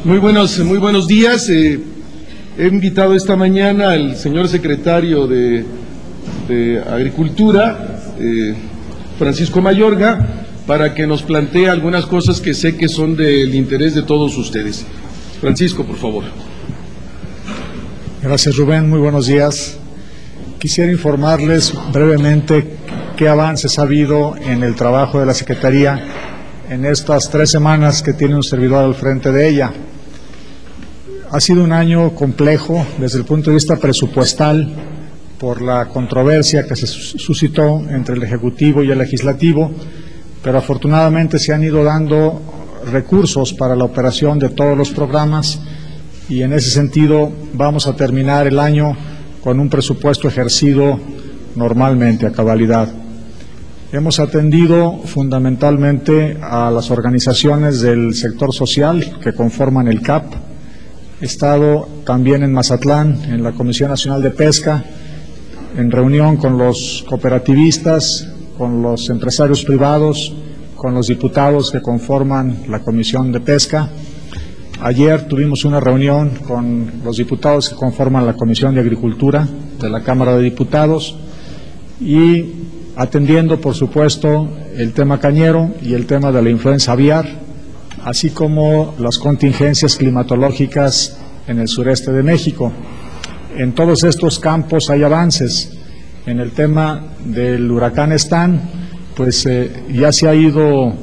Muy buenos días. He invitado esta mañana al señor secretario de Agricultura, Francisco Mayorga, para que nos plantee algunas cosas que sé que son del interés de todos ustedes. Francisco, por favor. Gracias, Rubén. Muy buenos días. Quisiera informarles brevemente qué avances ha habido en el trabajo de la Secretaría en estas 3 semanas que tiene un servidor al frente de ella. Ha sido un año complejo desde el punto de vista presupuestal por la controversia que se suscitó entre el Ejecutivo y el Legislativo, pero afortunadamente se han ido dando recursos para la operación de todos los programas y en ese sentido vamos a terminar el año con un presupuesto ejercido normalmente, a cabalidad. Hemos atendido fundamentalmente a las organizaciones del sector social que conforman el CAP. He estado también en Mazatlán, en la Comisión Nacional de Pesca, en reunión con los cooperativistas, con los empresarios privados, con los diputados que conforman la Comisión de Pesca. Ayer tuvimos una reunión con los diputados que conforman la Comisión de Agricultura de la Cámara de Diputados y atendiendo, por supuesto, el tema cañero y el tema de la influenza aviar, así como las contingencias climatológicas en el sureste de México. En todos estos campos hay avances. En el tema del huracán Stan, pues ya se ha ido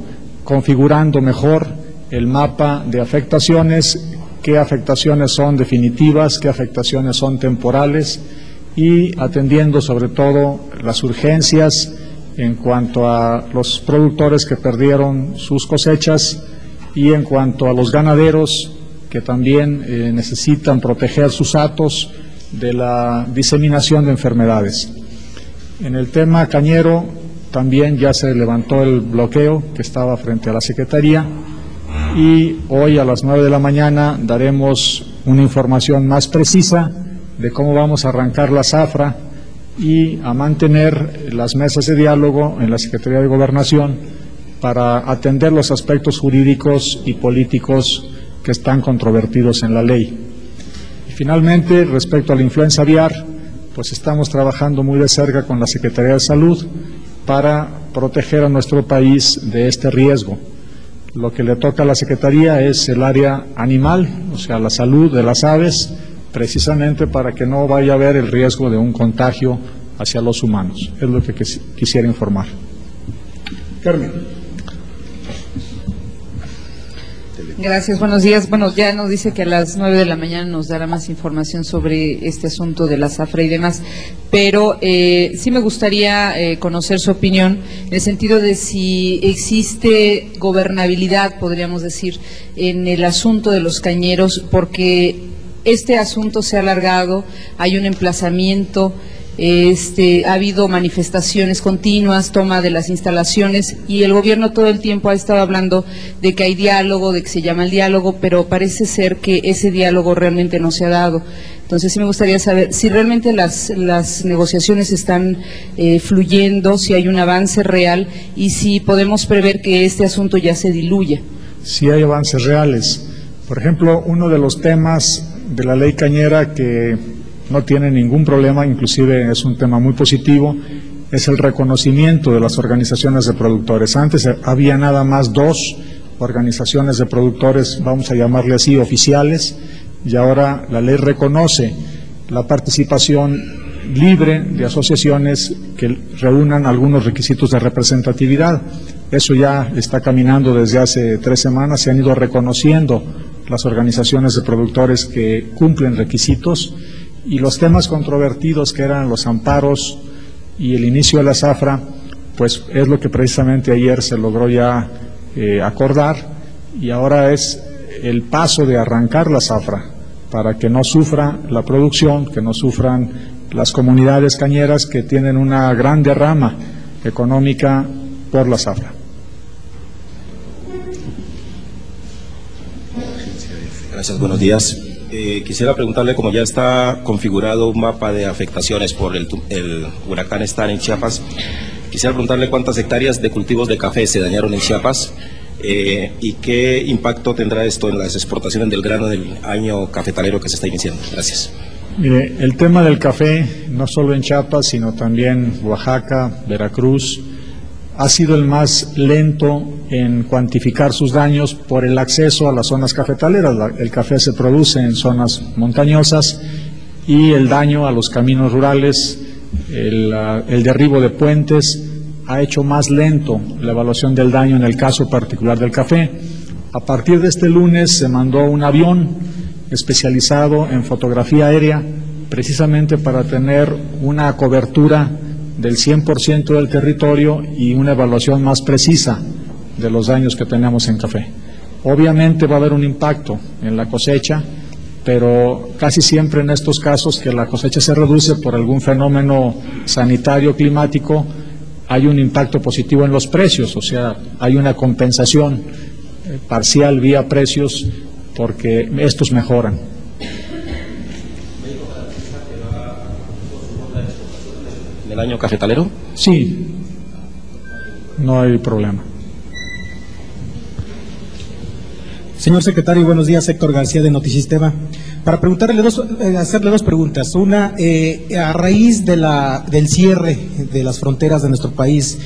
configurando mejor el mapa de afectaciones, qué afectaciones son definitivas, qué afectaciones son temporales, y atendiendo sobre todo las urgencias en cuanto a los productores que perdieron sus cosechas y en cuanto a los ganaderos que también necesitan proteger sus hatos de la diseminación de enfermedades. En el tema cañero también ya se levantó el bloqueo que estaba frente a la Secretaría y hoy a las 9 de la mañana daremos una información más precisa de cómo vamos a arrancar la zafra y a mantener las mesas de diálogo en la Secretaría de Gobernación para atender los aspectos jurídicos y políticos que están controvertidos en la ley. Y finalmente, respecto a la influenza aviar, pues estamos trabajando muy de cerca con la Secretaría de Salud para proteger a nuestro país de este riesgo. Lo que le toca a la Secretaría es el área animal, o sea, la salud de las aves, precisamente para que no vaya a haber el riesgo de un contagio hacia los humanos. Es lo que quisiera informar. Carmen. Gracias, buenos días. Bueno, ya nos dice que a las 9 de la mañana nos dará más información sobre este asunto de la zafra y demás, pero sí me gustaría conocer su opinión en el sentido de si existe gobernabilidad, podríamos decir, en el asunto de los cañeros, porque este asunto se ha alargado, hay un emplazamiento, ha habido manifestaciones continuas, toma de las instalaciones y el gobierno todo el tiempo ha estado hablando de que hay diálogo, de que se llama el diálogo, pero parece ser que ese diálogo realmente no se ha dado. Entonces sí me gustaría saber si realmente las negociaciones están fluyendo, si hay un avance real y si podemos prever que este asunto ya se diluya. Sí hay avances reales. Por ejemplo, uno de los temas de la ley cañera que no tiene ningún problema, inclusive es un tema muy positivo, es el reconocimiento de las organizaciones de productores. Antes había nada más 2 organizaciones de productores, vamos a llamarle así, oficiales, y ahora la ley reconoce la participación libre de asociaciones que reúnan algunos requisitos de representatividad. Eso ya está caminando desde hace 3 semanas, se han ido reconociendo las organizaciones de productores que cumplen requisitos y los temas controvertidos que eran los amparos y el inicio de la zafra, pues es lo que precisamente ayer se logró ya acordar y ahora es el paso de arrancar la zafra para que no sufra la producción, que no sufran las comunidades cañeras que tienen una gran derrama económica por la zafra. Gracias, buenos días. Quisiera preguntarle, como ya está configurado un mapa de afectaciones por el huracán Stan en Chiapas, quisiera preguntarle cuántas hectáreas de cultivos de café se dañaron en Chiapas ¿Y qué impacto tendrá esto en las exportaciones del grano del año cafetalero que se está iniciando? Gracias. Mire, el tema del café, no solo en Chiapas, sino también Oaxaca, Veracruz, ha sido el más lento en cuantificar sus daños por el acceso a las zonas cafetaleras. El café se produce en zonas montañosas y el daño a los caminos rurales, el derribo de puentes, ha hecho más lento la evaluación del daño en el caso particular del café. A partir de este lunes se mandó un avión especializado en fotografía aérea, precisamente para tener una cobertura del 100% del territorio y una evaluación más precisa de los daños que tenemos en café. Obviamente va a haber un impacto en la cosecha, pero casi siempre en estos casos que la cosecha se reduce por algún fenómeno sanitario climático, hay un impacto positivo en los precios, o sea, hay una compensación parcial vía precios porque estos mejoran. ¿En el año cafetalero? Sí, no hay problema. Señor secretario, buenos días. Héctor García de Notisistema. Para hacerle dos preguntas. Una, a raíz del cierre de las fronteras de nuestro país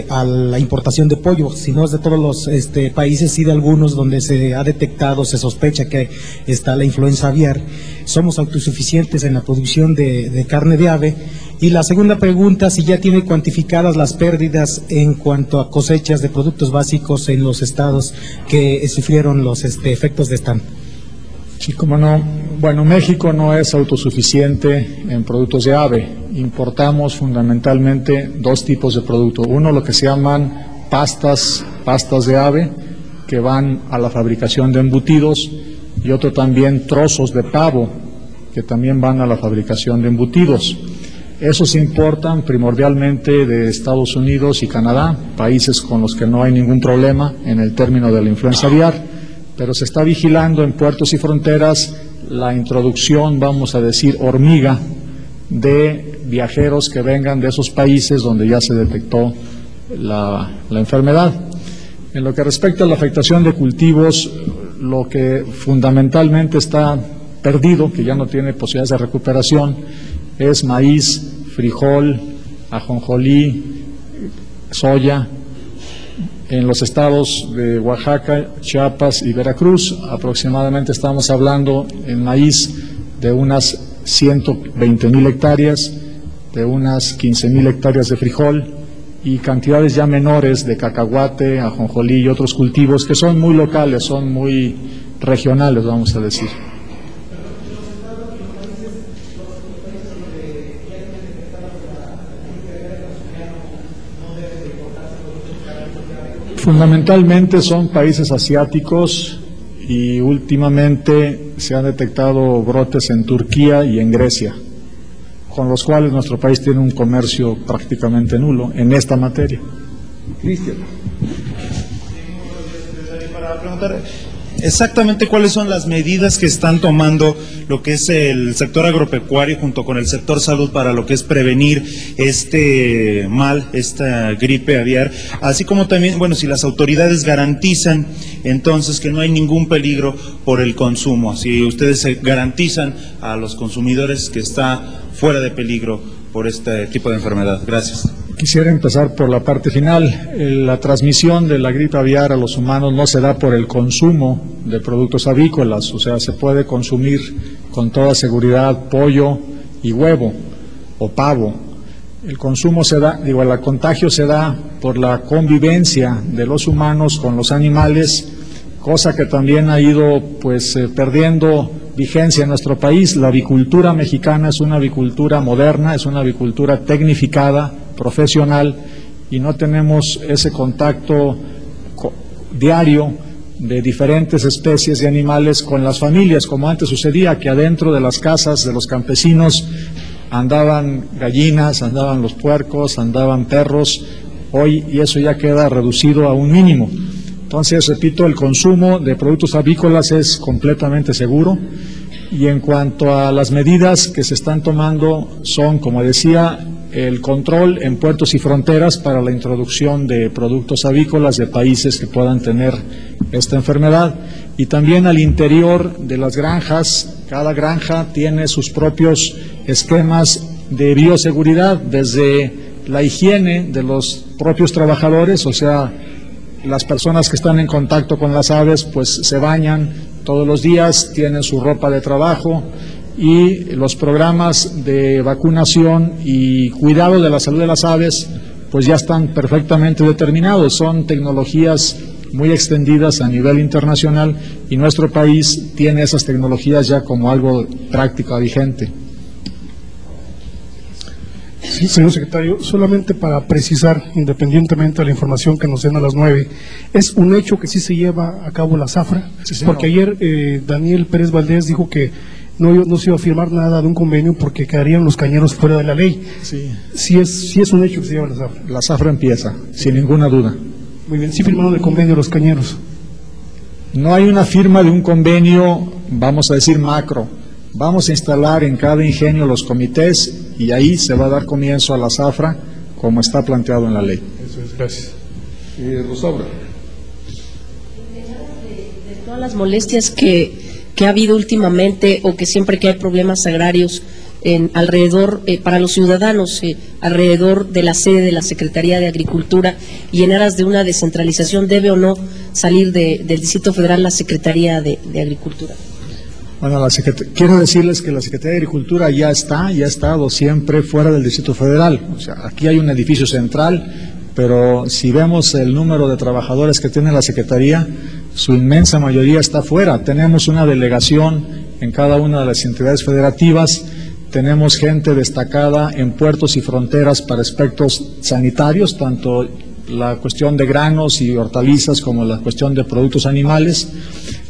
a la importación de pollo, si no es de todos los países, sí de algunos donde se ha detectado, se sospecha que está la influenza aviar, somos autosuficientes en la producción de carne de ave. Y la segunda pregunta, si ya tiene cuantificadas las pérdidas en cuanto a cosechas de productos básicos en los estados que sufrieron los efectos de stand. Sí, cómo no. Bueno, México no es autosuficiente en productos de ave. Importamos fundamentalmente dos tipos de productos. Uno, lo que se llaman pastas de ave, que van a la fabricación de embutidos, y otro también trozos de pavo, que también van a la fabricación de embutidos. Esos se importan primordialmente de Estados Unidos y Canadá, países con los que no hay ningún problema en el término de la influenza aviar, pero se está vigilando en puertos y fronteras la introducción, vamos a decir, hormiga, de viajeros que vengan de esos países donde ya se detectó la enfermedad. En lo que respecta a la afectación de cultivos, lo que fundamentalmente está perdido, que ya no tiene posibilidades de recuperación, es maíz, frijol, ajonjolí, soya. En los estados de Oaxaca, Chiapas y Veracruz, aproximadamente estamos hablando en maíz de unas 120,000 hectáreas, de unas 15,000 hectáreas de frijol y cantidades ya menores de cacahuate, ajonjolí y otros cultivos que son muy locales, son muy regionales, vamos a decir. Fundamentalmente son países asiáticos y últimamente se han detectado brotes en Turquía y en Grecia, con los cuales nuestro país tiene un comercio prácticamente nulo en esta materia. Cristian. Para preguntar exactamente cuáles son las medidas que están tomando lo que es el sector agropecuario junto con el sector salud para lo que es prevenir este mal, esta gripe aviar, así como también, bueno, si las autoridades garantizan entonces que no hay ningún peligro por el consumo, si ustedes garantizan a los consumidores que está fuera de peligro por este tipo de enfermedad. Gracias. Quisiera empezar por la parte final. La transmisión de la gripe aviar a los humanos no se da por el consumo de productos avícolas, o sea, se puede consumir con toda seguridad pollo y huevo o pavo. El consumo se da, el contagio se da por la convivencia de los humanos con los animales, cosa que también ha ido perdiendo vigencia en nuestro país. La avicultura mexicana es una avicultura moderna, es una avicultura tecnificada, profesional, y no tenemos ese contacto diario de diferentes especies de animales con las familias, como antes sucedía, que adentro de las casas de los campesinos andaban gallinas, andaban los puercos, andaban perros. Hoy y eso ya queda reducido a un mínimo. Entonces, repito, el consumo de productos avícolas es completamente seguro. Y en cuanto a las medidas que se están tomando son, como decía, el control en puertos y fronteras para la introducción de productos avícolas de países que puedan tener esta enfermedad, y también al interior de las granjas. Cada granja tiene sus propios esquemas de bioseguridad, desde la higiene de los propios trabajadores, o sea, las personas que están en contacto con las aves pues se bañan todos los días, tienen su ropa de trabajo, y los programas de vacunación y cuidado de la salud de las aves pues ya están perfectamente determinados. Son tecnologías muy extendidas a nivel internacional y nuestro país tiene esas tecnologías ya como algo práctico, vigente. Sí, señor secretario, solamente para precisar, independientemente de la información que nos den a las 9, ¿es un hecho que sí se lleva a cabo la zafra? Sí, porque ayer Daniel Pérez Valdés dijo que no se iba a firmar nada de un convenio porque quedarían los cañeros fuera de la ley. Sí. Sí es un hecho que se lleva la zafra. La zafra empieza, sin ninguna duda. Muy bien, ¿sí firmaron el convenio los cañeros? No hay una firma de un convenio, vamos a decir macro. Vamos a instalar en cada ingenio los comités y ahí se va a dar comienzo a la zafra como está planteado en la ley. Eso es, gracias. Rosaura. De todas las molestias que ha habido últimamente, o que siempre que hay problemas agrarios alrededor, para los ciudadanos, alrededor de la sede de la Secretaría de Agricultura, y en aras de una descentralización, ¿debe o no salir del Distrito Federal la Secretaría de Agricultura? Bueno, quiero decirles que la Secretaría de Agricultura ya ha estado siempre fuera del Distrito Federal. O sea, aquí hay un edificio central, pero si vemos el número de trabajadores que tiene la Secretaría, su inmensa mayoría está fuera. Tenemos una delegación en cada una de las entidades federativas, tenemos gente destacada en puertos y fronteras para aspectos sanitarios, tanto la cuestión de granos y hortalizas como la cuestión de productos animales.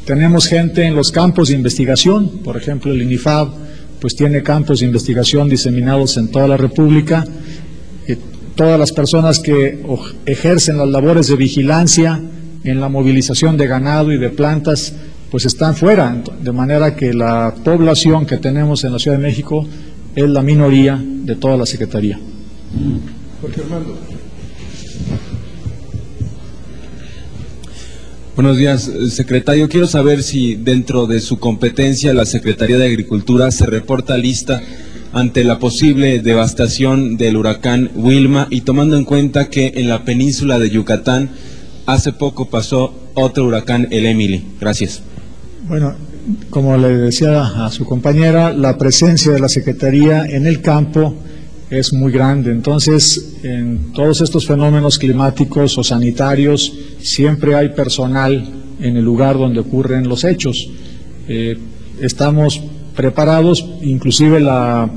Tenemos gente en los campos de investigación, por ejemplo el INIFAB pues tiene campos de investigación diseminados en toda la República. Todas las personas que ejercen las labores de vigilancia en la movilización de ganado y de plantas pues están fuera, de manera que la población que tenemos en la Ciudad de México es la minoría de toda la Secretaría. Jorge Armando. Buenos días, secretario. Quiero saber si dentro de su competencia la Secretaría de Agricultura se reporta lista ante la posible devastación del huracán Wilma, y tomando en cuenta que en la península de Yucatán hace poco pasó otro huracán, el Emily. Gracias. Bueno, como le decía a su compañera, la presencia de la Secretaría en el campo es muy grande. Entonces, en todos estos fenómenos climáticos o sanitarios, siempre hay personal en el lugar donde ocurren los hechos. Estamos preparados, inclusive la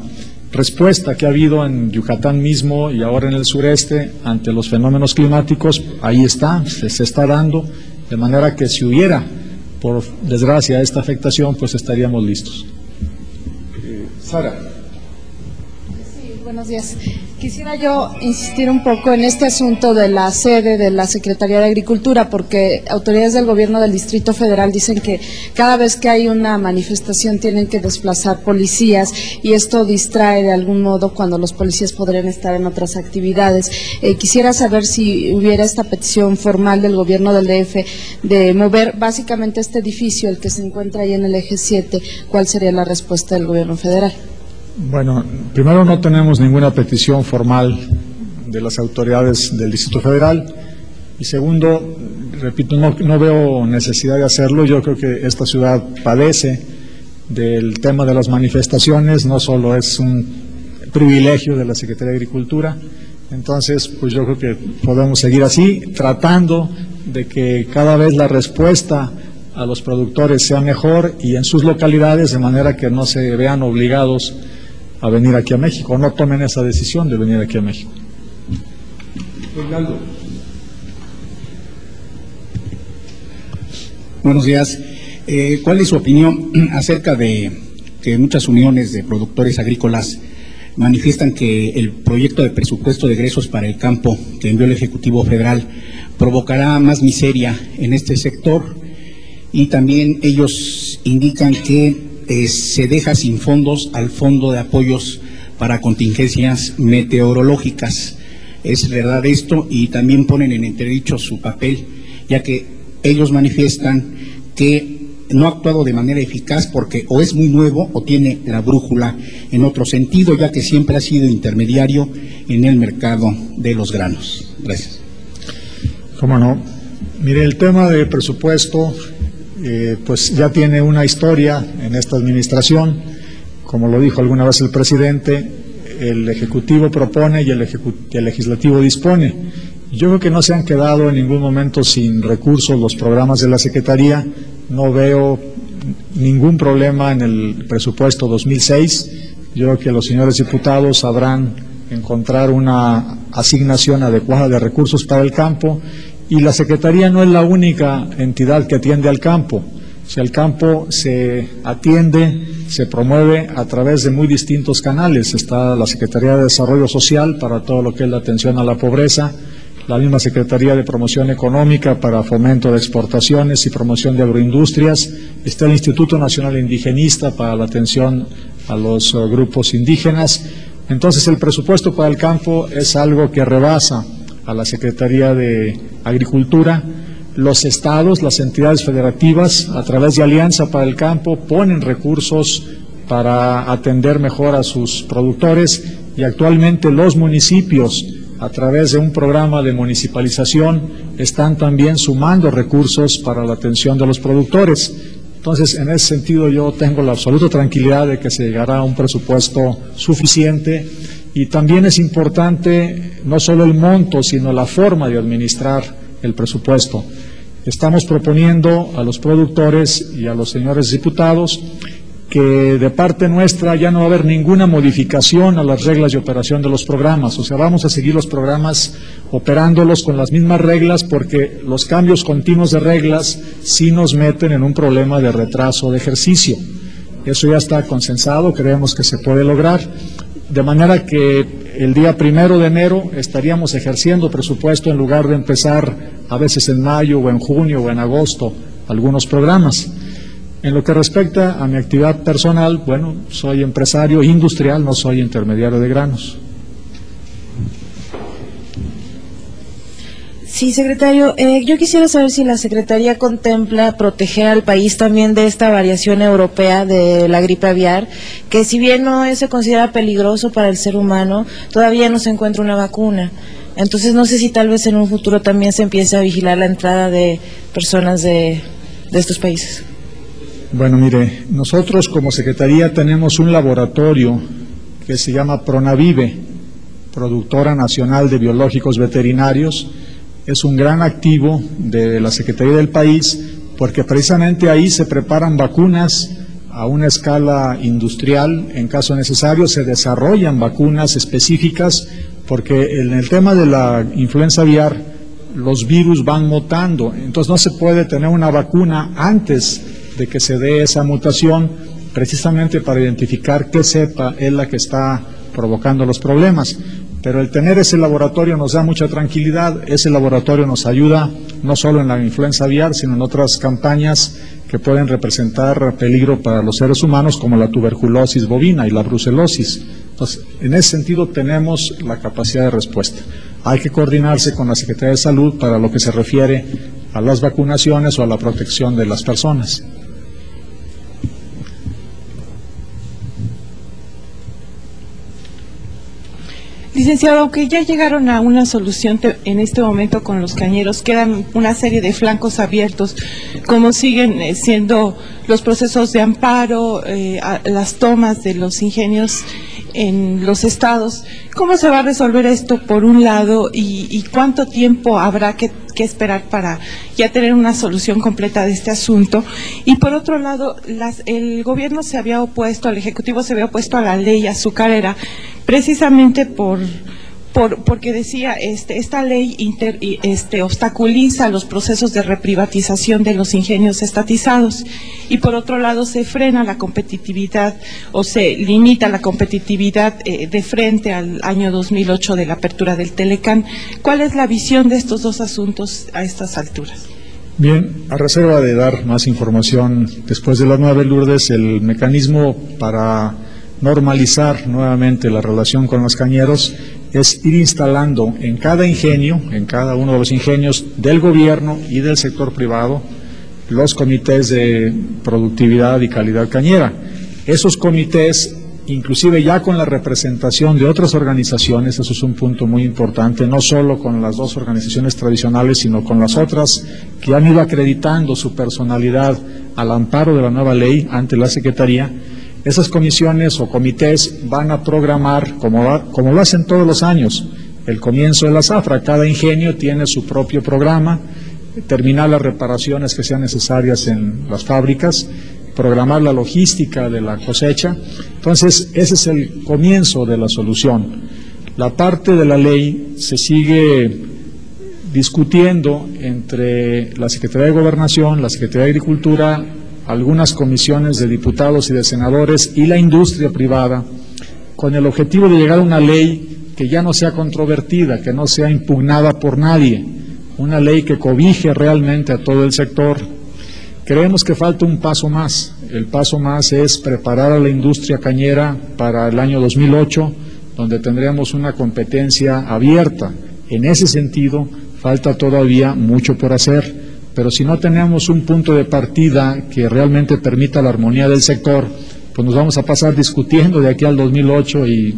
respuesta que ha habido en Yucatán mismo y ahora en el sureste ante los fenómenos climáticos, ahí está, se está dando, de manera que si hubiera, por desgracia, esta afectación, pues estaríamos listos. Sara. Buenos días. Quisiera yo insistir un poco en este asunto de la sede de la Secretaría de Agricultura, porque autoridades del gobierno del Distrito Federal dicen que cada vez que hay una manifestación tienen que desplazar policías y esto distrae de algún modo cuando los policías podrían estar en otras actividades. Quisiera saber si hubiera esta petición formal del gobierno del DF de mover básicamente este edificio, el que se encuentra ahí en el eje 7, ¿cuál sería la respuesta del gobierno federal? Bueno, primero no tenemos ninguna petición formal de las autoridades del Distrito Federal y segundo, repito, no veo necesidad de hacerlo. Yo creo que esta ciudad padece del tema de las manifestaciones, no solo es un privilegio de la Secretaría de Agricultura, entonces pues yo creo que podemos seguir así, tratando de que cada vez la respuesta a los productores sea mejor y en sus localidades, de manera que no se vean obligados a venir aquí a México, no tomen esa decisión de venir aquí a México. Reinaldo. Buenos días. ¿Cuál es su opinión acerca de que muchas uniones de productores agrícolas manifiestan que el proyecto de presupuesto de egresos para el campo que envió el Ejecutivo Federal provocará más miseria en este sector? Y también ellos indican que se deja sin fondos al Fondo de Apoyos para contingencias meteorológicas. ¿Es verdad esto? Y también ponen en entredicho su papel, ya que ellos manifiestan que no ha actuado de manera eficaz porque o es muy nuevo o tiene la brújula en otro sentido, ya que siempre ha sido intermediario en el mercado de los granos. Gracias. ¿Cómo no? Mire, el tema de presupuesto pues ya tiene una historia en esta administración. Como lo dijo alguna vez el presidente, el Ejecutivo propone y el Legislativo dispone. Yo creo que no se han quedado en ningún momento sin recursos los programas de la Secretaría. No veo ningún problema en el presupuesto 2006. Yo creo que los señores diputados sabrán encontrar una asignación adecuada de recursos para el campo, y la Secretaría no es la única entidad que atiende al campo. O sea, el campo se atiende, se promueve a través de muy distintos canales. Está la Secretaría de Desarrollo Social para todo lo que es la atención a la pobreza, la misma Secretaría de Promoción Económica para fomento de exportaciones y promoción de agroindustrias, está el Instituto Nacional Indigenista para la atención a los grupos indígenas. Entonces, el presupuesto para el campo es algo que rebasa a la Secretaría de Agricultura. Los estados, las entidades federativas, a través de Alianza para el Campo, ponen recursos para atender mejor a sus productores, y actualmente los municipios, a través de un programa de municipalización, están también sumando recursos para la atención de los productores. Entonces, en ese sentido, yo tengo la absoluta tranquilidad de que se llegará a un presupuesto suficiente, y también es importante no solo el monto, sino la forma de administrar el presupuesto. Estamos proponiendo a los productores y a los señores diputados que de parte nuestra ya no va a haber ninguna modificación a las reglas de operación de los programas. O sea, vamos a seguir los programas operándolos con las mismas reglas, porque los cambios continuos de reglas sí nos meten en un problema de retraso de ejercicio. Eso ya está consensado, creemos que se puede lograr, de manera que el día 1 de enero estaríamos ejerciendo presupuesto en lugar de empezar a veces en mayo o en junio o en agosto algunos programas. En lo que respecta a mi actividad personal, bueno, soy empresario industrial, no soy intermediario de granos. Sí, secretario, yo quisiera saber si la Secretaría contempla proteger al país también de esta variación europea de la gripe aviar, que si bien no se considera peligroso para el ser humano, todavía no se encuentra una vacuna. Entonces no sé si tal vez en un futuro también se empiece a vigilar la entrada de personas de estos países. Bueno, mire, nosotros como Secretaría tenemos un laboratorio que se llama Pronavive, Productora Nacional de Biológicos Veterinarios. Es un gran activo de la Secretaría del país, porque precisamente ahí se preparan vacunas a una escala industrial. En caso necesario se desarrollan vacunas específicas, porque en el tema de la influenza aviar los virus van mutando, entonces no se puede tener una vacuna antes de que se dé esa mutación, precisamente para identificar qué cepa es la que está provocando los problemas. Pero el tener ese laboratorio nos da mucha tranquilidad. Ese laboratorio nos ayuda no solo en la influenza aviar, sino en otras campañas que pueden representar peligro para los seres humanos, como la tuberculosis bovina y la brucelosis. Entonces, en ese sentido tenemos la capacidad de respuesta. Hay que coordinarse con la Secretaría de Salud para lo que se refiere a las vacunaciones o a la protección de las personas. Licenciado, aunque ya llegaron a una solución en este momento con los cañeros, quedan una serie de flancos abiertos. ¿Cómo siguen siendo los procesos de amparo, las tomas de los ingenios en los estados? ¿Cómo se va a resolver esto por un lado y cuánto tiempo habrá que esperar para ya tener una solución completa de este asunto? Y por otro lado, el gobierno se había opuesto, el Ejecutivo se había opuesto a la ley azucarera, precisamente porque decía esta ley obstaculiza los procesos de reprivatización de los ingenios estatizados, y por otro lado se frena la competitividad o se limita la competitividad de frente al año 2008 de la apertura del Telecán. ¿Cuál es la visión de estos dos asuntos a estas alturas? Bien, a reserva de dar más información después de las 9, Lourdes, el mecanismo para normalizar nuevamente la relación con los cañeros es ir instalando en cada ingenio, en cada uno de los ingenios del gobierno y del sector privado, los comités de productividad y calidad cañera. Esos comités, inclusive ya con la representación de otras organizaciones, eso es un punto muy importante, no solo con las dos organizaciones tradicionales, sino con las otras que han ido acreditando su personalidad al amparo de la nueva ley ante la Secretaría. Esas comisiones o comités van a programar, como lo hacen todos los años, el comienzo de la zafra. Cada ingenio tiene su propio programa, terminar las reparaciones que sean necesarias en las fábricas, programar la logística de la cosecha. Entonces, ese es el comienzo de la solución. La parte de la ley se sigue discutiendo entre la Secretaría de Gobernación, la Secretaría de Agricultura, algunas comisiones de diputados y de senadores y la industria privada, con el objetivo de llegar a una ley que ya no sea controvertida, que no sea impugnada por nadie, una ley que cobije realmente a todo el sector. Creemos que falta un paso más. El paso más es preparar a la industria cañera para el año 2008, donde tendremos una competencia abierta. En ese sentido, falta todavía mucho por hacer, pero si no tenemos un punto de partida que realmente permita la armonía del sector, pues nos vamos a pasar discutiendo de aquí al 2008 y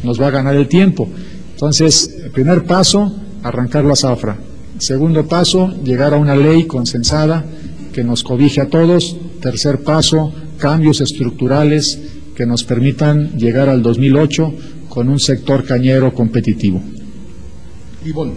nos va a ganar el tiempo. Entonces, el primer paso, arrancar la zafra. Segundo paso, llegar a una ley consensada que nos cobije a todos. Tercer paso, cambios estructurales que nos permitan llegar al 2008 con un sector cañero competitivo. Ivonne.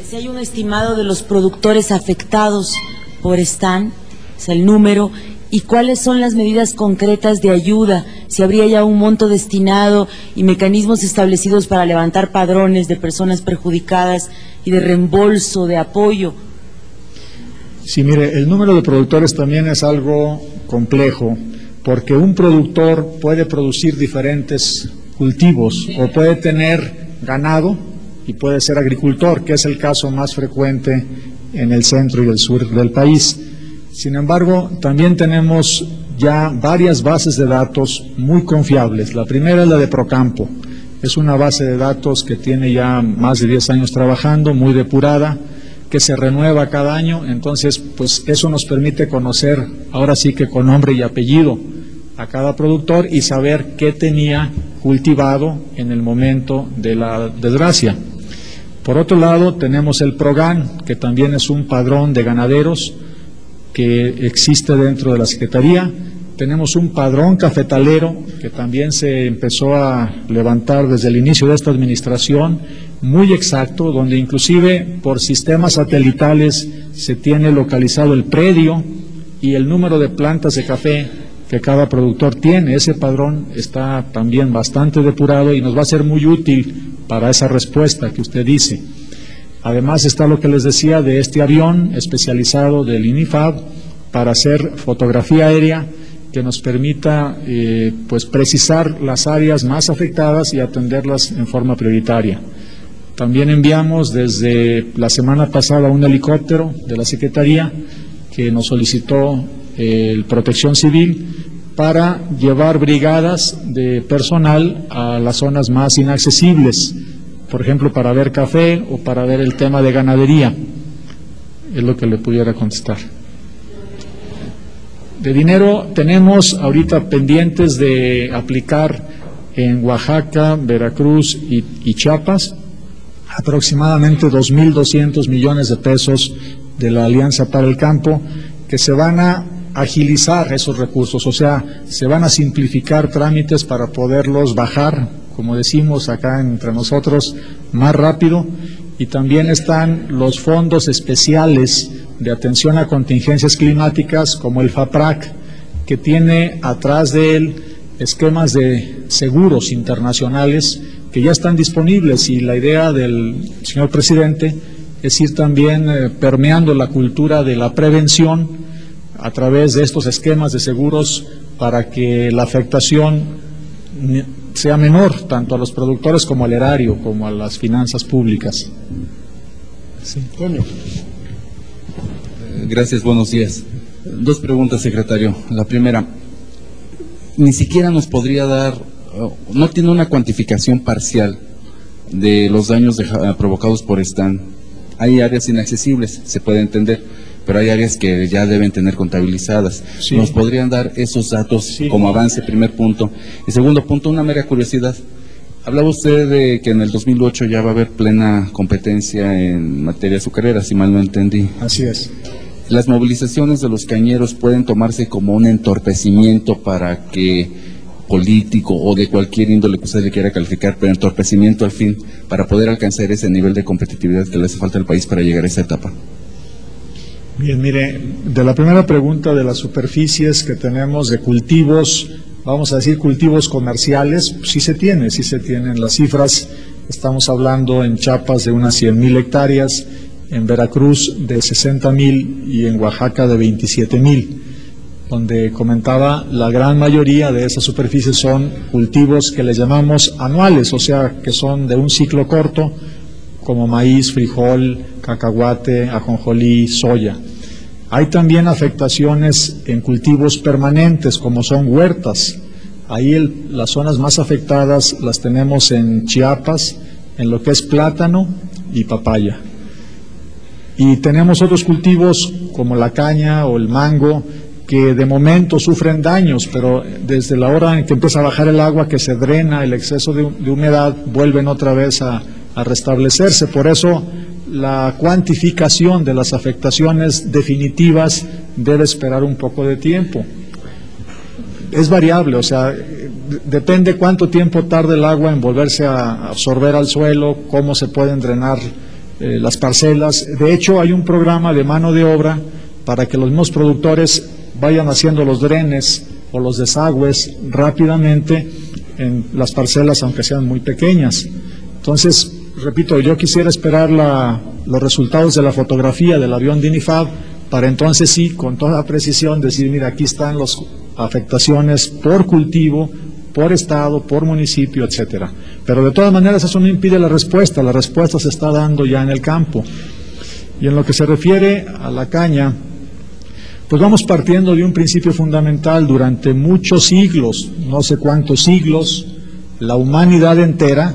Si hay un estimado de los productores afectados por stand, es el número, y cuáles son las medidas concretas de ayuda, si habría ya un monto destinado y mecanismos establecidos para levantar padrones de personas perjudicadas y de reembolso, de apoyo. Sí, mire, el número de productores también es algo complejo, porque un productor puede producir diferentes cultivos o puede tener ganado y puede ser agricultor, que es el caso más frecuente en el centro y el sur del país. Sin embargo, también tenemos ya varias bases de datos muy confiables. La primera es la de Procampo. Es una base de datos que tiene ya más de 10 años trabajando, muy depurada, que se renueva cada año. Entonces, pues eso nos permite conocer, ahora sí que con nombre y apellido, a cada productor y saber qué tenía cultivado en el momento de la desgracia. Por otro lado, tenemos el PROGAN, que también es un padrón de ganaderos que existe dentro de la Secretaría. Tenemos un padrón cafetalero que también se empezó a levantar desde el inicio de esta administración, muy exacto, donde inclusive por sistemas satelitales se tiene localizado el predio y el número de plantas de café que cada productor tiene. Ese padrón está también bastante depurado y nos va a ser muy útil para esa respuesta que usted dice. Además está lo que les decía de este avión especializado del INIFAB para hacer fotografía aérea que nos permita pues precisar las áreas más afectadas y atenderlas en forma prioritaria. También enviamos desde la semana pasada un helicóptero de la Secretaría que nos solicitó el Protección Civil para llevar brigadas de personal a las zonas más inaccesibles, por ejemplo, para ver café o para ver el tema de ganadería. Es lo que le pudiera contestar. De dinero tenemos ahorita pendientes de aplicar en Oaxaca, Veracruz y Chiapas aproximadamente 2.200 millones de pesos de la Alianza para el Campo, que se van a agilizar esos recursos, o sea, se van a simplificar trámites para poderlos bajar, como decimos acá entre nosotros, más rápido. Y también están los fondos especiales de atención a contingencias climáticas, como el FAPRAC, que tiene atrás de él esquemas de seguros internacionales que ya están disponibles, y la idea del señor presidente es ir también permeando la cultura de la prevención a través de estos esquemas de seguros para que la afectación sea menor tanto a los productores como al erario, como a las finanzas públicas. Sí. Gracias, buenos días. Dos preguntas, secretario. La primera, ni siquiera nos podría dar, no tiene una cuantificación parcial de los daños provocados por Stan. Hay áreas inaccesibles, se puede entender, pero hay áreas que ya deben tener contabilizadas. Sí. ¿Nos podrían dar esos datos como avance, primer punto? Y segundo punto, una mera curiosidad. Hablaba usted de que en el 2008 ya va a haber plena competencia en materia azucarera, si mal no entendí. Así es. ¿Las movilizaciones de los cañeros pueden tomarse como un entorpecimiento para que político o de cualquier índole que usted le quiera calificar, pero entorpecimiento al fin, para poder alcanzar ese nivel de competitividad que le hace falta al país para llegar a esa etapa? Bien, mire, de la primera pregunta de las superficies que tenemos de cultivos, vamos a decir cultivos comerciales, sí se tienen las cifras. Estamos hablando en Chiapas de unas 100,000 hectáreas, en Veracruz de 60,000 y en Oaxaca de 27,000, donde comentaba la gran mayoría de esas superficies son cultivos que les llamamos anuales, o sea, que son de un ciclo corto, como maíz, frijol, cacahuate, ajonjolí, soya. Hay también afectaciones en cultivos permanentes, como son huertas. Ahí las zonas más afectadas las tenemos en Chiapas, en lo que es plátano y papaya. Y tenemos otros cultivos como la caña o el mango, que de momento sufren daños, pero desde la hora en que empieza a bajar el agua, que se drena el exceso de humedad, vuelven otra vez a restablecerse. Por eso la cuantificación de las afectaciones definitivas debe esperar un poco de tiempo. Es variable, o sea, depende cuánto tiempo tarde el agua en volverse a absorber al suelo, cómo se pueden drenar las parcelas. De hecho, hay un programa de mano de obra para que los mismos productores vayan haciendo los drenes o los desagües rápidamente en las parcelas, aunque sean muy pequeñas. Entonces, repito, yo quisiera esperar los resultados de la fotografía del avión DINIFAB para entonces sí, con toda precisión, decir, mira, aquí están las afectaciones por cultivo, por estado, por municipio, etcétera. Pero de todas maneras eso no impide la respuesta se está dando ya en el campo. Y en lo que se refiere a la caña, pues vamos partiendo de un principio fundamental. Durante muchos siglos, no sé cuántos siglos, la humanidad entera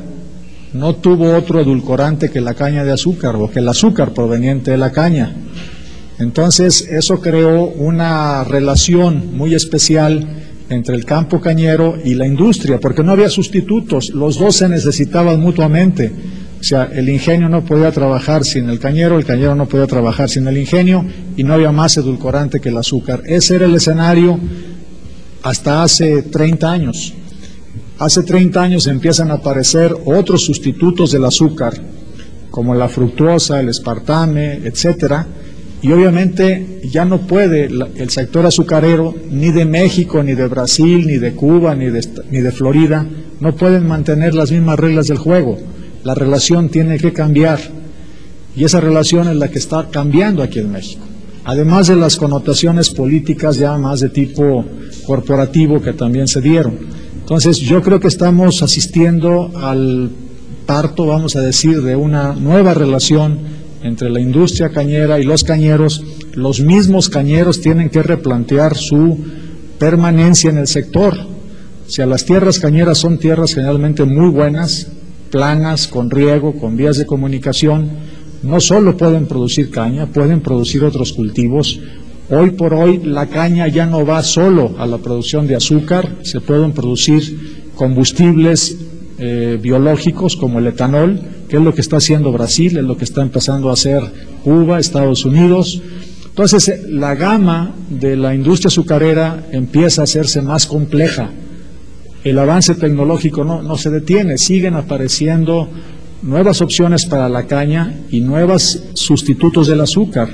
no tuvo otro edulcorante que la caña de azúcar o que el azúcar proveniente de la caña. Entonces eso creó una relación muy especial entre el campo cañero y la industria, porque no había sustitutos, los dos se necesitaban mutuamente. O sea, el ingenio no podía trabajar sin el cañero no podía trabajar sin el ingenio, y no había más edulcorante que el azúcar. Ese era el escenario hasta hace 30 años. Hace 30 años empiezan a aparecer otros sustitutos del azúcar, como la fructuosa, el aspartame, etcétera, y obviamente ya no puede el sector azucarero, ni de México, ni de Brasil, ni de Cuba, ni de Florida, no pueden mantener las mismas reglas del juego. La relación tiene que cambiar, y esa relación es la que está cambiando aquí en México. Además de las connotaciones políticas ya más de tipo corporativo que también se dieron. Entonces yo creo que estamos asistiendo al parto, vamos a decir, de una nueva relación entre la industria cañera y los cañeros. Los mismos cañeros tienen que replantear su permanencia en el sector. O sea, las tierras cañeras son tierras generalmente muy buenas, planas, con riego, con vías de comunicación. No solo pueden producir caña, pueden producir otros cultivos. Hoy por hoy la caña ya no va solo a la producción de azúcar, se pueden producir combustibles biológicos como el etanol, que es lo que está haciendo Brasil, es lo que está empezando a hacer Cuba, Estados Unidos. Entonces la gama de la industria azucarera empieza a hacerse más compleja. El avance tecnológico no se detiene, siguen apareciendo nuevas opciones para la caña y nuevos sustitutos del azúcar.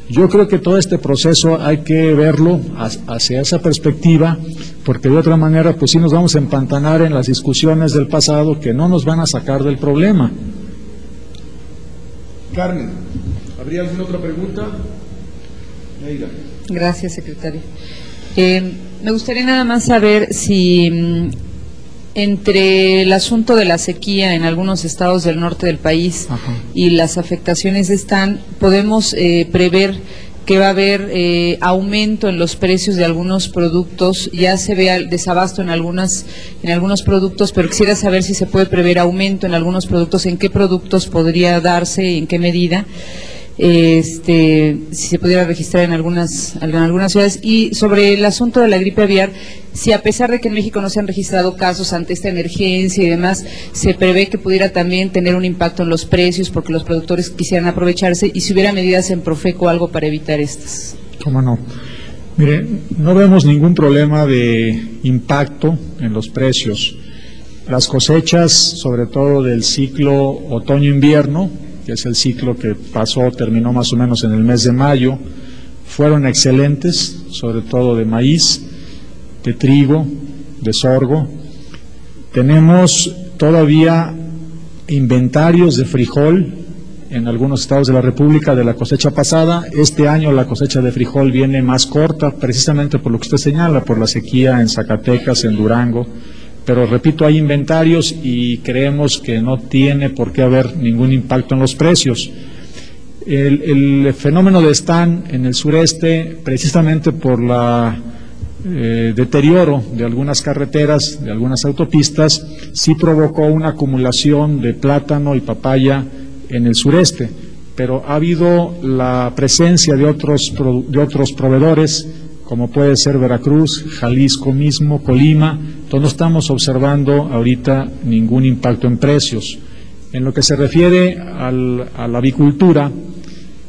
Yo creo que todo este proceso hay que verlo hacia esa perspectiva, porque de otra manera pues sí nos vamos a empantanar en las discusiones del pasado que no nos van a sacar del problema. Carmen, ¿habría alguna otra pregunta? Neida. Gracias, secretario. Me gustaría nada más saber si entre el asunto de la sequía en algunos estados del norte del país y las afectaciones podemos prever que va a haber aumento en los precios de algunos productos. Ya se ve desabasto en algunos productos, pero quisiera saber si se puede prever aumento en algunos productos, en qué productos podría darse, en qué medida. Si se pudiera registrar en algunas ciudades. Y sobre el asunto de la gripe aviar, si a pesar de que en México no se han registrado casos ante esta emergencia y demás, se prevé que pudiera también tener un impacto en los precios porque los productores quisieran aprovecharse, y si hubiera medidas en Profeco, algo para evitar estas. ¿Cómo no? Mire, no vemos ningún problema de impacto en los precios. Las cosechas, sobre todo del ciclo otoño-invierno, que es el ciclo que terminó más o menos en el mes de mayo, fueron excelentes, sobre todo de maíz, de trigo, de sorgo. Tenemos todavía inventarios de frijol en algunos estados de la República de la cosecha pasada. Este año la cosecha de frijol viene más corta, precisamente por lo que usted señala, por la sequía en Zacatecas, en Durango. Pero repito, hay inventarios y creemos que no tiene por qué haber ningún impacto en los precios. El fenómeno de Stan en el sureste, precisamente por la deterioro de algunas carreteras, de algunas autopistas, sí provocó una acumulación de plátano y papaya en el sureste, pero ha habido la presencia de otros proveedores, como puede ser Veracruz, Jalisco mismo, Colima. Entonces no estamos observando ahorita ningún impacto en precios. En lo que se refiere a la avicultura,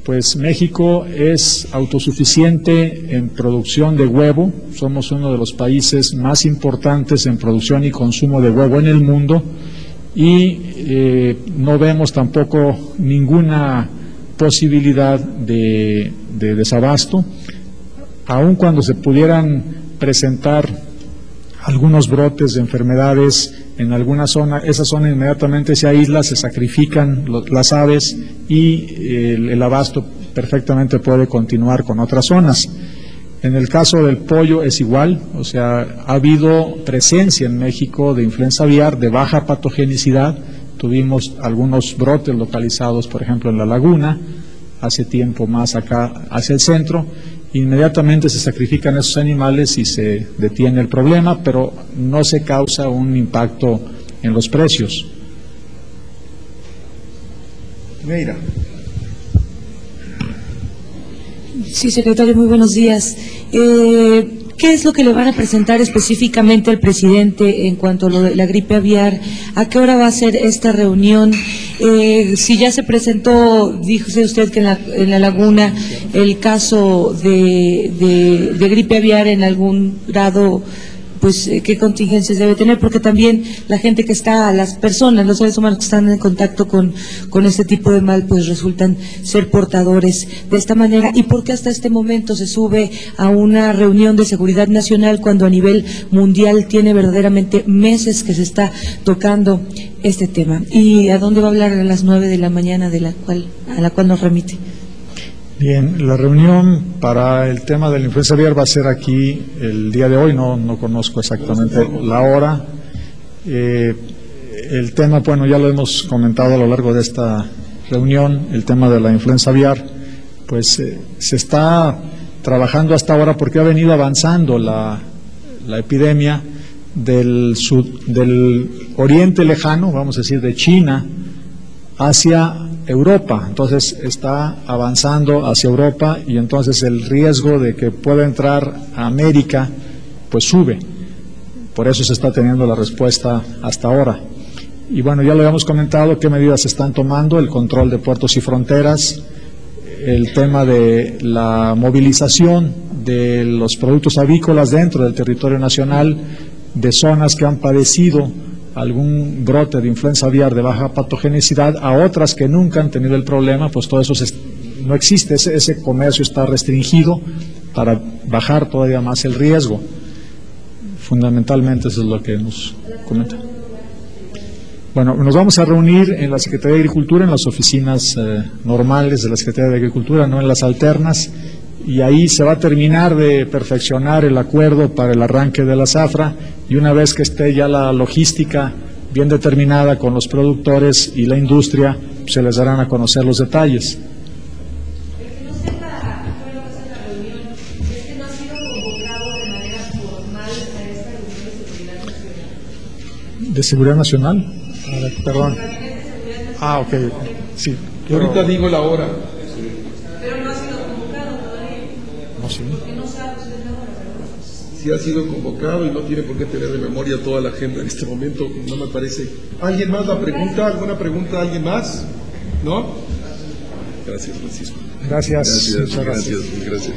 pues México es autosuficiente en producción de huevo. Somos uno de los países más importantes en producción y consumo de huevo en el mundo, y no vemos tampoco ninguna posibilidad de desabasto. Aun cuando se pudieran presentar algunos brotes de enfermedades en alguna zona, esa zona inmediatamente se aísla, se sacrifican las aves y el abasto perfectamente puede continuar con otras zonas. En el caso del pollo es igual, o sea, ha habido presencia en México de influenza aviar de baja patogenicidad. Tuvimos algunos brotes localizados, por ejemplo, en La Laguna, hace tiempo más acá hacia el centro. Inmediatamente se sacrifican esos animales y se detiene el problema, pero no se causa un impacto en los precios. Neira. Sí, secretario, muy buenos días. ¿Qué es lo que le van a presentar específicamente al presidente en cuanto a lo de la gripe aviar? ¿A qué hora va a ser esta reunión? Si ya se presentó, dice usted que en la Laguna, el caso de gripe aviar en algún grado, pues qué contingencias debe tener, porque también la gente que está, las personas, los seres humanos que están en contacto con este tipo de mal, pues resultan ser portadores de esta manera. ¿Y por qué hasta este momento se sube a una reunión de seguridad nacional cuando a nivel mundial tiene verdaderamente meses que se está tocando este tema? ¿Y a dónde va a hablar a las 9 de la mañana a la cual nos remite? Bien, la reunión para el tema de la influenza aviar va a ser aquí el día de hoy, no conozco exactamente la hora. El tema, bueno, ya lo hemos comentado a lo largo de esta reunión, el tema de la influenza aviar, pues se está trabajando hasta ahora porque ha venido avanzando la epidemia del oriente lejano, vamos a decir de China, hacia Europa. Entonces está avanzando hacia Europa y entonces el riesgo de que pueda entrar a América pues sube. Por eso se está teniendo la respuesta hasta ahora. Y bueno, ya lo habíamos comentado, qué medidas se están tomando: el control de puertos y fronteras, el tema de la movilización de los productos avícolas dentro del territorio nacional, de zonas que han padecido algún brote de influenza aviar de baja patogenicidad a otras que nunca han tenido el problema, pues todo eso no existe, ese comercio está restringido para bajar todavía más el riesgo. Fundamentalmente eso es lo que nos comenta. Bueno, nos vamos a reunir en la Secretaría de Agricultura, en las oficinas normales de la Secretaría de Agricultura, no en las alternas, y ahí se va a terminar de perfeccionar el acuerdo para el arranque de la zafra, y una vez que esté ya la logística bien determinada con los productores y la industria, se les darán a conocer los detalles. ¿De Seguridad Nacional? Perdón. Ah, ok. Sí. Yo ahorita digo la hora. Pero no ha sido convocado todavía. No, sí. Porque no sabe usted la hora, ¿verdad? Sí ha sido convocado y no tiene por qué tener de memoria toda la agenda en este momento, no me parece. ¿Alguien más la pregunta? ¿Alguna pregunta? ¿Alguien más? ¿No? Gracias, Francisco. Gracias. Gracias.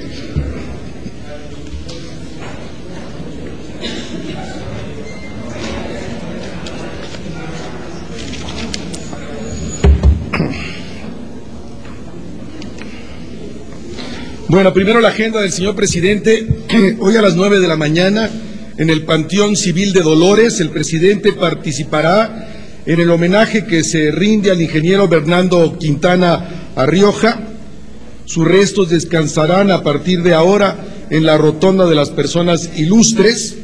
Bueno, primero la agenda del señor presidente. Hoy a las 9 de la mañana, en el Panteón Civil de Dolores, el presidente participará en el homenaje que se rinde al ingeniero Bernardo Quintana Arrioja. Sus restos descansarán a partir de ahora en la rotonda de las personas ilustres,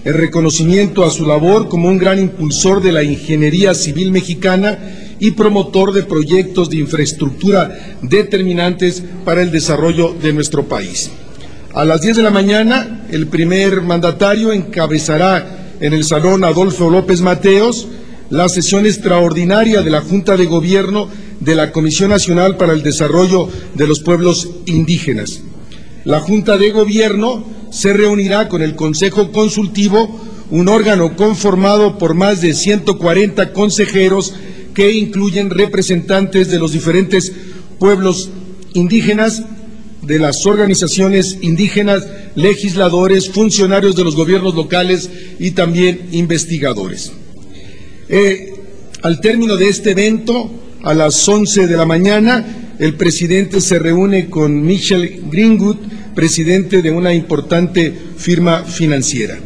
en reconocimiento a su labor como un gran impulsor de la ingeniería civil mexicana y promotor de proyectos de infraestructura determinantes para el desarrollo de nuestro país. A las 10 de la mañana, el primer mandatario encabezará en el Salón Adolfo López Mateos la sesión extraordinaria de la Junta de Gobierno de la Comisión Nacional para el Desarrollo de los Pueblos Indígenas. La Junta de Gobierno se reunirá con el Consejo Consultivo, un órgano conformado por más de 140 consejeros que incluyen representantes de los diferentes pueblos indígenas, de las organizaciones indígenas, legisladores, funcionarios de los gobiernos locales y también investigadores. Al término de este evento, a las 11 de la mañana, el presidente se reúne con Michel Greenwood, presidente de una importante firma financiera.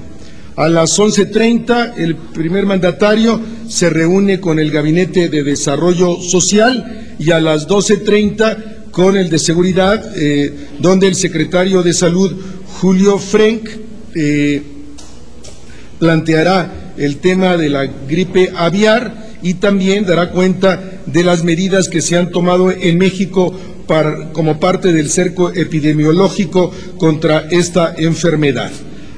A las 11:30, el primer mandatario se reúne con el Gabinete de Desarrollo Social y a las 12:30 con el de Seguridad, donde el secretario de Salud, Julio Frenk, planteará el tema de la gripe aviar y también dará cuenta de las medidas que se han tomado en México como parte del cerco epidemiológico contra esta enfermedad.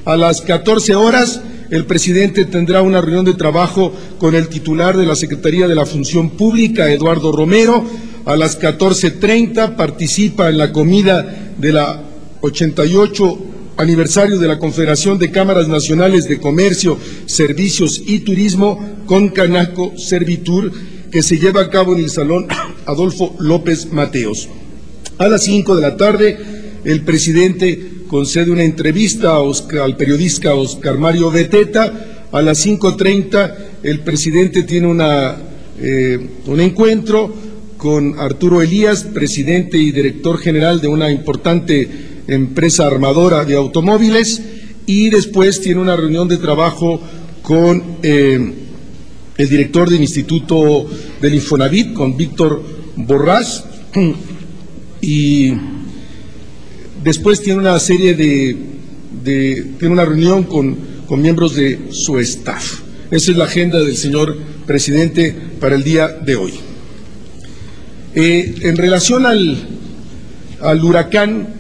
A las 14 horas, el presidente tendrá una reunión de trabajo con el titular de la Secretaría de la Función Pública, Eduardo Romero. A las 14:30 participa en la comida de la 88 aniversario de la Confederación de Cámaras Nacionales de Comercio, Servicios y Turismo, Concanaco Servitur, que se lleva a cabo en el Salón Adolfo López Mateos. A las 5 de la tarde, el presidente concede una entrevista al periodista Oscar Mario Beteta. A las 5:30, el presidente tiene un encuentro con Arturo Elías, presidente y director general de una importante empresa armadora de automóviles, y después tiene una reunión de trabajo con el director del Instituto del Infonavit, con Víctor Borrás, y después tiene una serie tiene una reunión con miembros de su staff. Esa es la agenda del señor presidente para el día de hoy. En relación al huracán,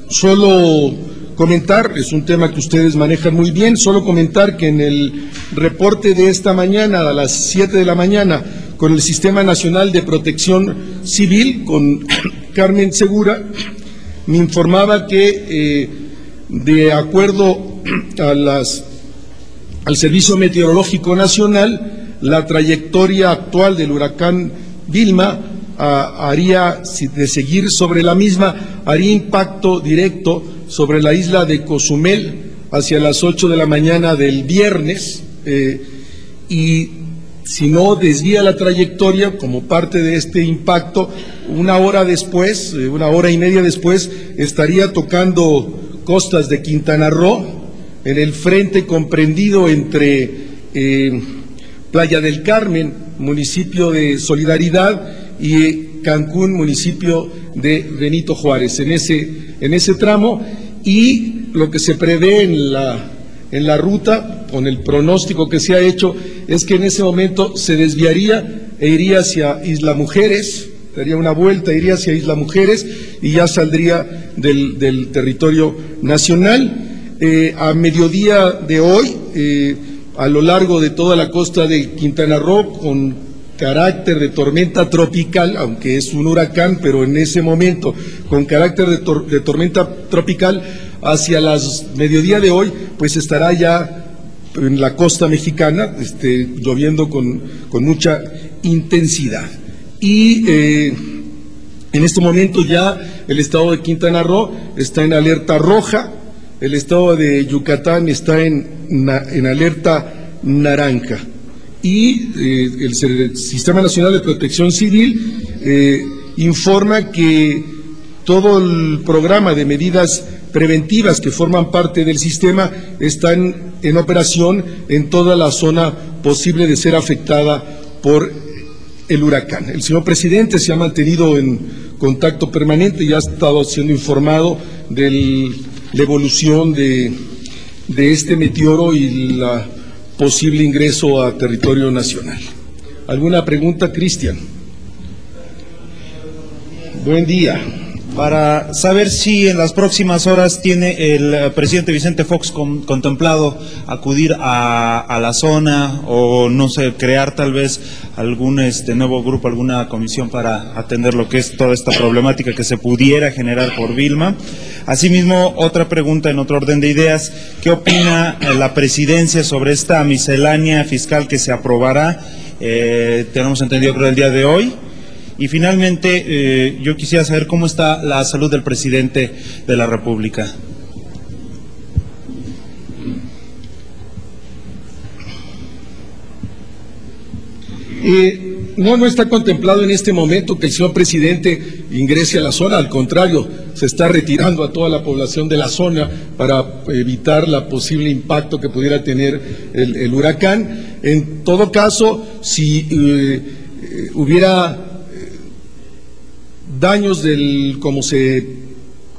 solo comentar, es un tema que ustedes manejan muy bien, solo comentar que en el reporte de esta mañana, a las 7 de la mañana, con el Sistema Nacional de Protección Civil, con Carmen Segura, me informaba que de acuerdo al Servicio Meteorológico Nacional, la trayectoria actual del huracán Vilma haría, de seguir sobre la misma, haría impacto directo sobre la isla de Cozumel hacia las 8 de la mañana del viernes, y si no desvía la trayectoria como parte de este impacto, una hora y media después, estaría tocando costas de Quintana Roo, en el frente comprendido entre Playa del Carmen, municipio de Solidaridad, y Cancún, municipio de Benito Juárez, en ese tramo, y lo que se prevé en la ruta, con el pronóstico que se ha hecho, es que en ese momento se desviaría e iría hacia Isla Mujeres, daría una vuelta, iría hacia Isla Mujeres y ya saldría del territorio nacional. A mediodía de hoy a lo largo de toda la costa de Quintana Roo con carácter de tormenta tropical, aunque es un huracán, pero en ese momento con carácter de tormenta tropical. Hacia las mediodía de hoy, pues estará ya en la costa mexicana, lloviendo con mucha intensidad. Y en este momento ya el estado de Quintana Roo está en alerta roja, el estado de Yucatán está en alerta naranja. Y el Sistema Nacional de Protección Civil informa que todo el programa de medidas preventivas que forman parte del sistema están en operación en toda la zona posible de ser afectada por el huracán. El señor presidente se ha mantenido en contacto permanente y ha estado siendo informado de la evolución de este meteoro y la posible ingreso a territorio nacional. ¿Alguna pregunta, Cristian? Buen día. Para saber si en las próximas horas tiene el presidente Vicente Fox contemplado acudir a la zona o, no sé, crear tal vez algún nuevo grupo, alguna comisión para atender lo que es toda esta problemática que se pudiera generar por Vilma. Asimismo, otra pregunta en otro orden de ideas, ¿qué opina la presidencia sobre esta miscelánea fiscal que se aprobará? Tenemos entendido, creo, el día de hoy. Y finalmente, yo quisiera saber cómo está la salud del presidente de la República. No está contemplado en este momento que el señor presidente ingrese a la zona, al contrario, se está retirando a toda la población de la zona para evitar la posible impacto que pudiera tener el huracán. En todo caso, si hubiera daños como se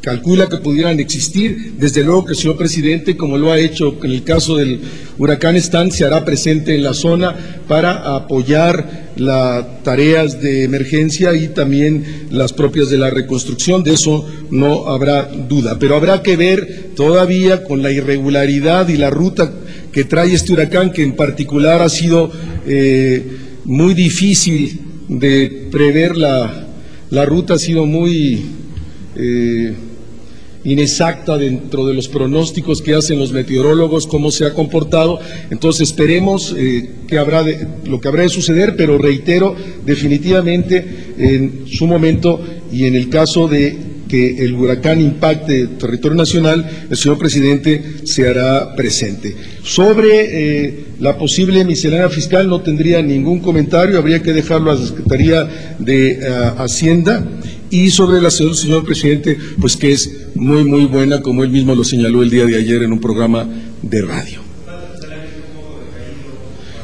calcula que pudieran existir, desde luego que el señor presidente, como lo ha hecho en el caso del huracán Stan, se hará presente en la zona para apoyar las tareas de emergencia y también las propias de la reconstrucción. De eso no habrá duda, pero habrá que ver todavía con la irregularidad y la ruta que trae este huracán, que en particular ha sido muy difícil de prever. La ruta ha sido muy inexacta dentro de los pronósticos que hacen los meteorólogos, cómo se ha comportado. Entonces esperemos lo que habrá de suceder, pero reitero, definitivamente en su momento y en el caso de que el huracán impacte el territorio nacional, el señor presidente se hará presente. Sobre la posible miscelánea fiscal no tendría ningún comentario, habría que dejarlo a la Secretaría de Hacienda. Y sobre la salud, señor presidente, pues que es muy, muy buena, como él mismo lo señaló el día de ayer en un programa de radio.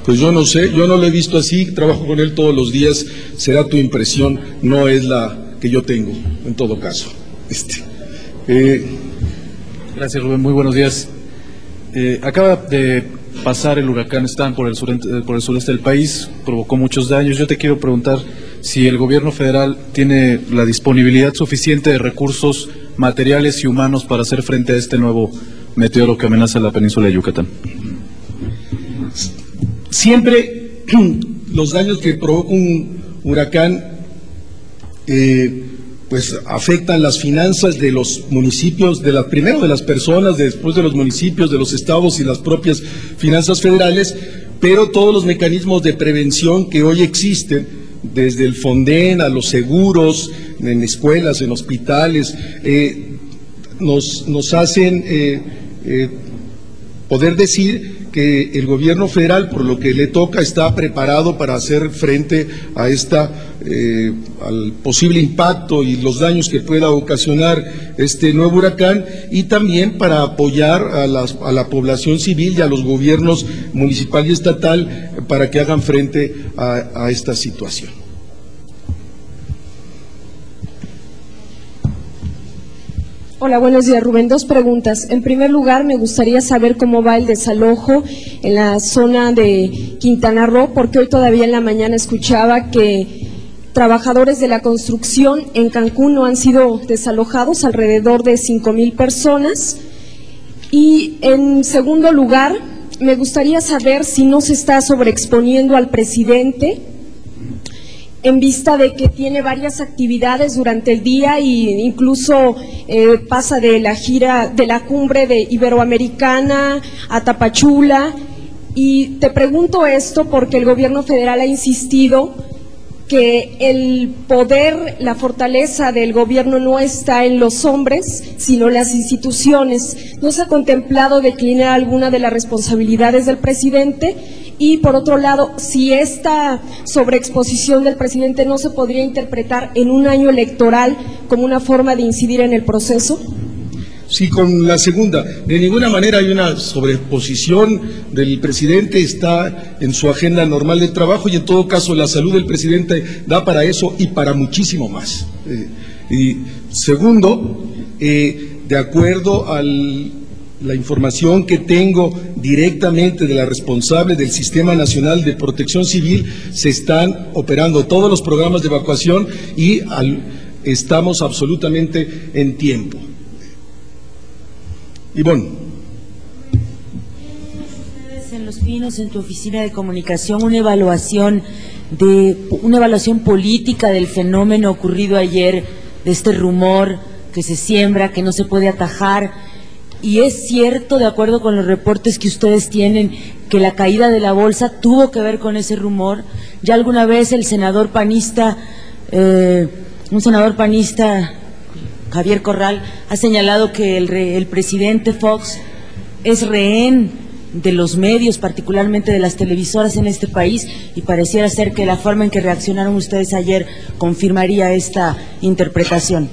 Pues yo no sé, yo no lo he visto así, trabajo con él todos los días, será tu impresión, no es la que yo tengo, en todo caso. Gracias, Rubén, muy buenos días. Acaba de pasar el huracán Stan por el sureste del país, provocó muchos daños. Yo te quiero preguntar si el gobierno federal tiene la disponibilidad suficiente de recursos materiales y humanos para hacer frente a este nuevo meteoro que amenaza la península de Yucatán. Siempre los daños que provoca un huracán pues afectan las finanzas de los municipios, primero de las personas, después de los municipios, de los estados y las propias finanzas federales, pero todos los mecanismos de prevención que hoy existen, desde el Fonden a los seguros, en escuelas, en hospitales, nos hacen poder decir que el gobierno federal, por lo que le toca, está preparado para hacer frente a al posible impacto y los daños que pueda ocasionar este nuevo huracán, y también para apoyar a la población civil y a los gobiernos municipal y estatal para que hagan frente a esta situación. Hola, buenos días, Rubén. Dos preguntas. En primer lugar, me gustaría saber cómo va el desalojo en la zona de Quintana Roo, porque hoy todavía en la mañana escuchaba que trabajadores de la construcción en Cancún no han sido desalojados, alrededor de 5,000 personas. Y en segundo lugar, me gustaría saber si no se está sobreexponiendo al presidente en vista de que tiene varias actividades durante el día e incluso pasa de la gira de la cumbre de Iberoamericana a Tapachula. Y te pregunto esto porque el gobierno federal ha insistido que el poder, la fortaleza del gobierno no está en los hombres, sino en las instituciones. ¿No se ha contemplado declinar alguna de las responsabilidades del presidente? Y por otro lado, si esta sobreexposición del presidente no se podría interpretar en un año electoral como una forma de incidir en el proceso. Sí, con la segunda. De ninguna manera hay una sobreposición del presidente, está en su agenda normal de trabajo y en todo caso la salud del presidente da para eso y para muchísimo más. Y segundo, de acuerdo a la información que tengo directamente de la responsable del Sistema Nacional de Protección Civil, se están operando todos los programas de evacuación y estamos absolutamente en tiempo. Ivonne. En Los Pinos, en tu oficina de comunicación, una evaluación política del fenómeno ocurrido ayer, de este rumor que se siembra, que no se puede atajar. Y es cierto, de acuerdo con los reportes que ustedes tienen, que la caída de la bolsa tuvo que ver con ese rumor. Ya alguna vez el senador panista, un senador panista, Javier Corral, ha señalado que el presidente Fox es rehén de los medios, particularmente de las televisoras en este país, y pareciera ser que la forma en que reaccionaron ustedes ayer confirmaría esta interpretación.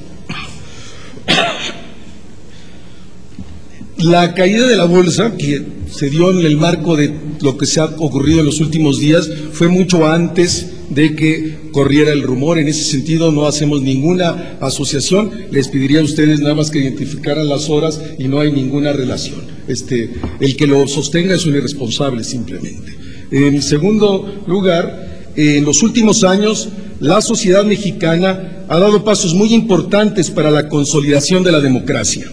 La caída de la bolsa, que se dio en el marco de lo que se ha ocurrido en los últimos días, fue mucho antes de que corriera el rumor. En ese sentido no hacemos ninguna asociación. Les pediría a ustedes nada más que identificaran las horas y no hay ninguna relación. El que lo sostenga es un irresponsable simplemente. En segundo lugar, en los últimos años la sociedad mexicana ha dado pasos muy importantes para la consolidación de la democracia.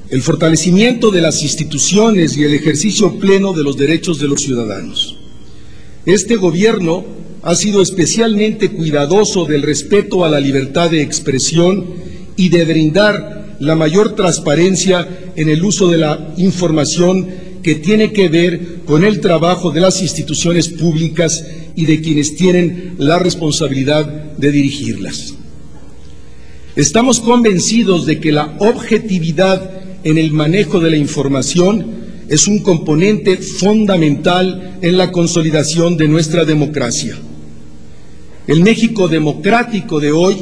El fortalecimiento de las instituciones y el ejercicio pleno de los derechos de los ciudadanos. Este gobierno ha sido especialmente cuidadoso del respeto a la libertad de expresión y de brindar la mayor transparencia en el uso de la información que tiene que ver con el trabajo de las instituciones públicas y de quienes tienen la responsabilidad de dirigirlas. Estamos convencidos de que la objetividad en el manejo de la información es un componente fundamental en la consolidación de nuestra democracia. El México democrático de hoy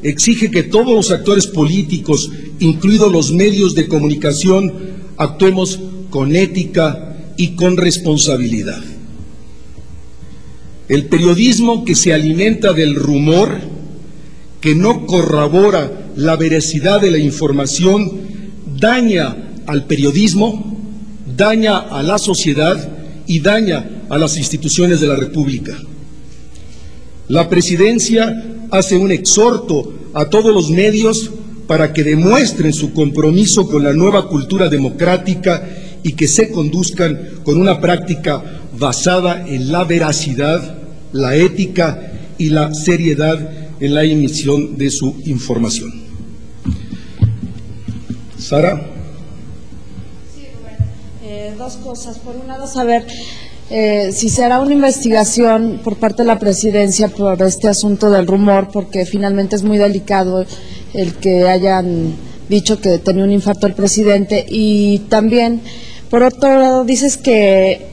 exige que todos los actores políticos, incluidos los medios de comunicación, actuemos con ética y con responsabilidad. El periodismo que se alimenta del rumor, que no corrobora la veracidad de la información, daña al periodismo, daña a la sociedad y daña a las instituciones de la República. La Presidencia hace un exhorto a todos los medios para que demuestren su compromiso con la nueva cultura democrática y que se conduzcan con una práctica basada en la veracidad, la ética y la seriedad en la emisión de su información. Sara. Sí, bueno, dos cosas. Por un lado, saber si se hará una investigación por parte de la Presidencia por este asunto del rumor, porque finalmente es muy delicado el que hayan dicho que tenía un infarto el presidente. Y también, por otro lado, dices que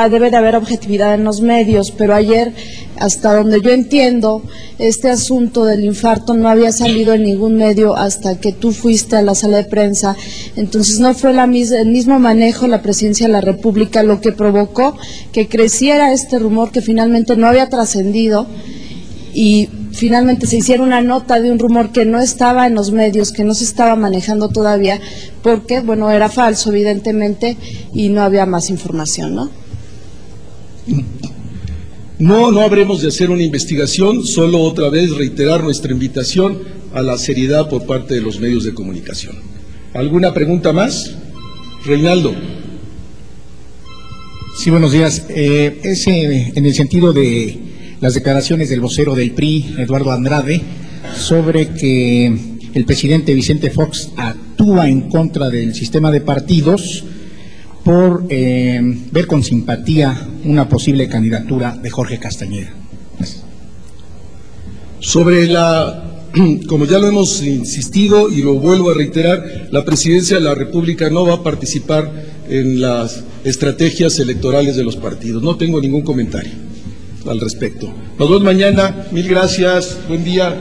debe de haber objetividad en los medios, pero ayer, hasta donde yo entiendo, este asunto del infarto no había salido en ningún medio hasta que tú fuiste a la sala de prensa. Entonces no fue el mismo manejo de la Presidencia de la República lo que provocó que creciera este rumor que finalmente no había trascendido y finalmente se hiciera una nota de un rumor que no estaba en los medios, que no se estaba manejando todavía, porque, bueno, era falso evidentemente y no había más información, ¿no? No habremos de hacer una investigación, solo otra vez reiterar nuestra invitación a la seriedad por parte de los medios de comunicación. ¿Alguna pregunta más? Reinaldo. Sí, buenos días. En el sentido de las declaraciones del vocero del PRI, Eduardo Andrade, sobre que el presidente Vicente Fox actúa en contra del sistema de partidos por ver con simpatía una posible candidatura de Jorge Castañeda. Gracias. Sobre como ya lo hemos insistido y lo vuelvo a reiterar, la Presidencia de la República no va a participar en las estrategias electorales de los partidos. No tengo ningún comentario al respecto. Nos vemos mañana. Mil gracias. Buen día.